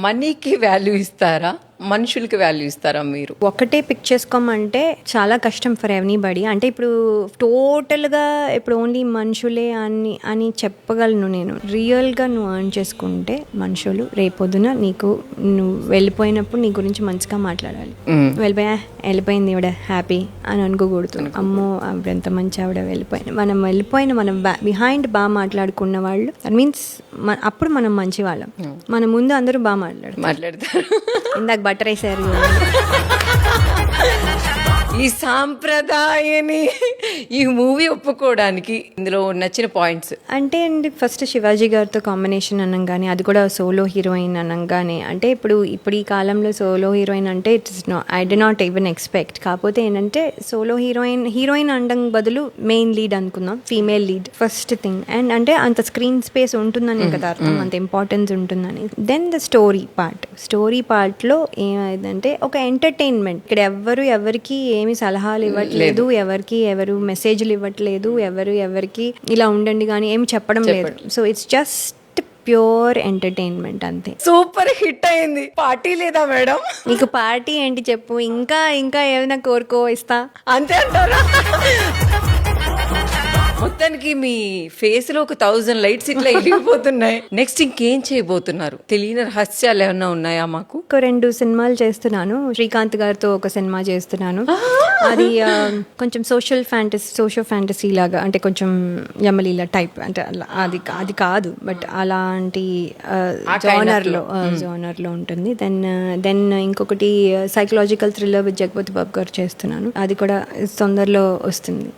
మనీకి వాల్యూ ఇస్తారా, మనుషులకి వాల్యూ ఇస్తారా మీరు? ఒకటే పిక్ చేసుకోమంటే చాలా కష్టం ఫర్ ఎనీబడి. అంటే ఇప్పుడు టోటల్గా ఇప్పుడు ఓన్లీ మనుషులే అని చెప్పగలను నేను. రియల్గా నువ్వు ఎర్న్ చేసుకుంటే మనుషులు రేపొద్దున నీకు నువ్వు వెళ్ళిపోయినప్పుడు నీ గురించి మంచిగా మాట్లాడాలి. వెళ్ళిపోయింది ఈవిడ హ్యాపీ అని అనుకోకూడదు. అమ్మో ఆవిడ ఎంత మంచి ఆవిడ వెళ్ళిపోయింది. మనం బిహైండ్ బాగా మాట్లాడుకున్న వాళ్ళు, దట్ మీన్స్ అప్పుడు మనం మంచి వాళ్ళం. మన ముందు అందరూ బాగా మాట్లాడతారు. ఇందాక బట్టర్ వేసారు. ఈ సాంప్రదాయని ఈ మూవీ ఒప్పుకోవడానికి ఇందులో నచ్చిన పాయింట్స్ అంటే అండి, ఫస్ట్ శివాజీ గారితో కాంబినేషన్ అనగానే, అది కూడా సోలో హీరోయిన్ అనగానే, అంటే ఇప్పుడు ఈ కాలంలో సోలో హీరోయిన్ అంటే I did not even expect. కాకపోతే ఏంటంటే సోలో హీరోయిన్ అనడం బదులు మెయిన్ లీడ్ అనుకుందాం, female lead first thing. And అంటే అంత స్క్రీన్ స్పేస్ ఉంటుందని కదా అర్థం, అంత ఇంపార్టెన్స్ ఉంటుందని. దెన్ ద స్టోరీ పార్ట్లో ఏమైందంటే ఒక ఎంటర్టైన్మెంట్. ఇక్కడ ఎవరికి ఏమి సలహాలు ఇవ్వట్లేదు, ఎవరు మెసేజ్లు ఇవ్వట్లేదు, ఎవరికి ఇలా ఉండండి కానీ ఏమి చెప్పడం లేదు. So it's just pure entertainment అంతే. సూపర్ హిట్ అయింది. పార్టీ లేదా మేడం? నీకు పార్టీ ఏంటి చెప్పు, ఇంకా ఏమైనా కోరుకో ఇస్తా, అంతే అంటారా? మొత్తానికి మీ ఫేస్ లో ఒక 1000 లైట్స్ ఇట్లా వెలిగిపోతున్నాయి. నెక్స్ట్ ఇంకేం చేయబోతున్నారు? తెలియని రహస్యాలు ఏమన్నా ఉన్నాయా మాకు? ఒక 2 సినిమాలు చేస్తున్నాను. శ్రీకాంత్ గారితో ఒక సినిమా చేస్తున్నాను. అది కొంచెం సోషల్ ఫ్యాంటసీ లాగా, అంటే కొంచెం యమలీల టైప్, అంటే అది కాదు, బట్ అలాంటి జోనర్లో ఉంటుంది. దెన్ ఇంకొకటి సైకలాజికల్ థ్రిల్లర్ విత్ జగపతి బాబు గారు చేస్తున్నాను. అది కూడా తొందరలో వస్తుంది.